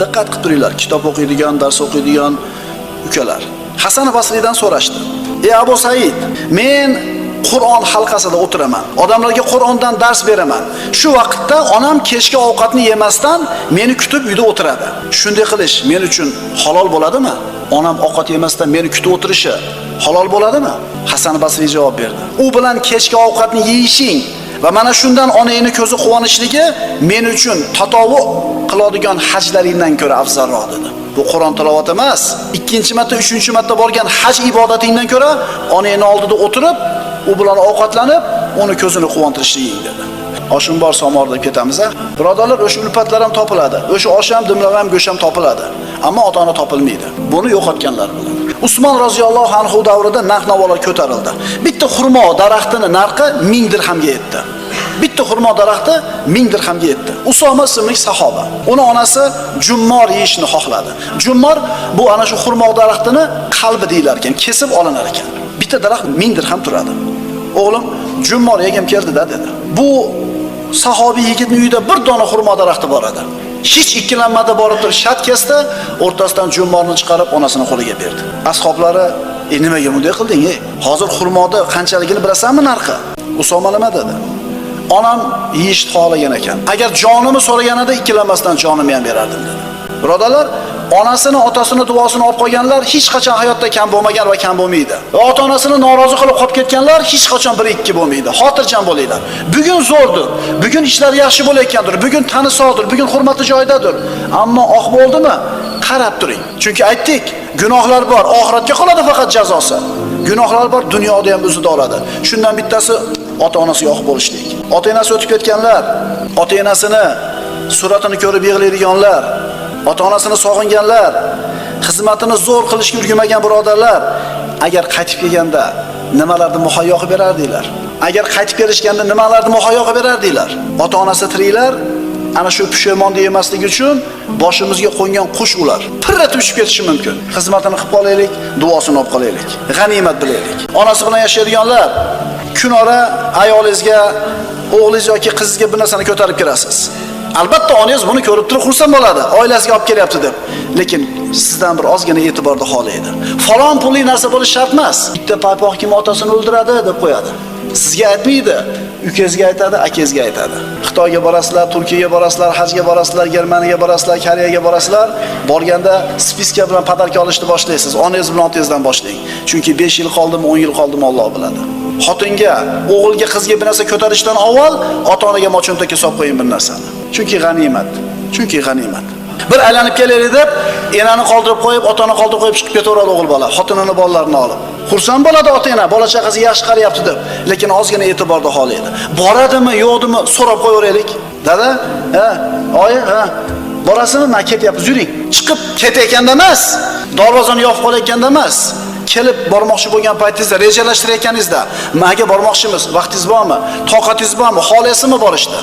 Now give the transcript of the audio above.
Diqqat qilib turinglar, kitob o'qiydigan, dars o'qiydigan ukalar. Hasan Basriydan so'rashdi. Ey Abu Said, men Qur'on halqasida o'tiraman. Odamlarga Qur'ondan dars beraman. Shu vaqtda onam kechki ovqatni yemasdan meni kutib uyda o'tiradi. Shunday qilish men uchun halol bo'ladimi? Onam ovqat yemasdan meni kutib o'tirishi halol bo'ladimi? Hasan Basriy javob berdi. U bilan kechki ovqatni yeyishing va mana shundan onangni ko'zi quvonishligi men uchun tatovu qiladigan hajlaringdan ko'ra afzalroq dedi. Bu Qur'on tilovat emas. Ikkinchi marta, uchinchi marta borgan haj ibodatingdan ko'ra onangni oldida o'tirib, u bilan ovqatlanib, uni ko'zini quvontirishliging dedi. Oshim bor somor deb ketamiz. Birodarlar, o'sha ulfatlar ham topiladi. O'sha osh ham, dimlab ham, go'sh ham topiladi. Ammo ota-ona topilmaydi. Buni yo'qotganlar bilan. Usmon roziyallohu anhu davrida narx-navolar ko'tarildi. Bitta xurmo daraxtini narxi 1000 dirhamga yetdi. Bitta xurmo daraxti 1000 dirhamga yetdi. Usoma ismli sahoba. Uni onasi jummor yeyishni xohladi. Jummor bu ana shu xurmo daraxtini qalbi deyilar ekan, kesib olinar ekan. Bitta daraxt 1000 dirham turadi. O'g'lim, jummor yegim keldi-da dedi. Bu sahobiy yigitning uyida bir dona xurmo daraxti bor edi. Hech ikkilanmadi, borib turib shat kesdi, o'rtasidan jummorni chiqarib onasining qo'liga berdi. Ashablari, nimaga bunday qilding, Hozir xurmoni qanchaligini bilasanmi narxi? Usoma nima dedi? Onam yeyishni xohlagan ekan. Agar jonimni so'raganida ikkilanmasdan jonimni ham berardim dedi. Birodarlar, onasini, otasini duosini olib qolganlar hech qachon hayotda kam bo'lmagan va kam bo'lmaydi. Va ota-onasini norozi qilib qolib ketganlar hech qachon 1-2 bo'lmaydi. Xotirjam bo'linglar. Bugun zo'rdir. Bugun ishlar yaxshi bo'layotgandir. Bugun tani sog'dir. Bugun hurmati joyidadir. Ammo oq bo'ldimi? Qarab turing. Chunki aytdik, gunohlar bor, oxiratga qoladi faqat jazosi. Gunohlar bor, dunyoda ham o'zida oladi. Shundan bittasi ota-onasiga oq bo'lishlik. Ota-onasi o'tib ketganlar, ota-onasini suratini ko'rib yig'laydiganlar, ota-onasini sog'inganlar, xizmatini zo'r qilishga ulgurmagan birodarlar, agar qaytib kelganda nimalarni muhayyo qilib berardinglar? Agar qaytib kelishganda nimalarni muhayyo qilib berardinglar? Ota-onasi tiriklar, ana shu pushaymonni yemaslik uchun boshimizga qo'ngan qush ular. Pirratib uchib ketishi mumkin. Xizmatini qilib qolaylik, duosini olib qolaylik. G'animat bilaylik. Onasi bilan yashaydiganlar, kunora ayolingizga, o'g'lingiz yoki qizingizga bir narsani ko'tarib kirasiz. Albatta onangiz buni ko'rib turib xursand bo'ladi, oilasiga olib kelyapti deb. Lekin sizdan bir ozgina e'tiborni xohlaydi. Falon pulli narsa bo'lish shart emas. Bitta paypoq kim otasini o'ldiradi deb qo'yadi. Sizga aytmaydi, ukangizga aytadi, akangizga aytadi. Xitoyga borasizlar, Turkiyaga borasizlar, hajga borasizlar, Germaniyaga borasizlar, Koreyaga borasizlar, borganda spiska bilan padarka olishni boshlaysiz. Onangiz bilan otangizdan boshlang. Chunki 5 yil qoldimi, 10 yil qoldimi Alloh biladi. Xotinga, o'g'ilga, qizga bir narsa ko'tarishdan avval ota-onaga mo'chontakka solib qo'ying bir narsani. Chunki g'animat. Chunki g'animat. Bir aylanib kelaylik deb, enani qoldirib qo'yib, ota-ona qoldirib qo'yib chiqib ketaveradi o'g'il bola, xotinini bolalarini olib. Xursand bo'ladi ota-ona, bola-chaqasi yaxshi qarayapti deb, lekin ozgina e'tiborni xohlaydi. Boradimi, yo'qdimi so'rab qo'yaveraylik. Dada, oyi, borasizmi? Men ketyapmiz, yuring. Chiqib ketayotganda emas, darvozani yopib qolayotganda emas. Kelib bormoqchi bo'lgan paytingizda, rejalashtirayotganingizda, menga bormoqchimiz, vaqtingiz bormi? Toqatingiz bormi? Xohlaysizmi borishni?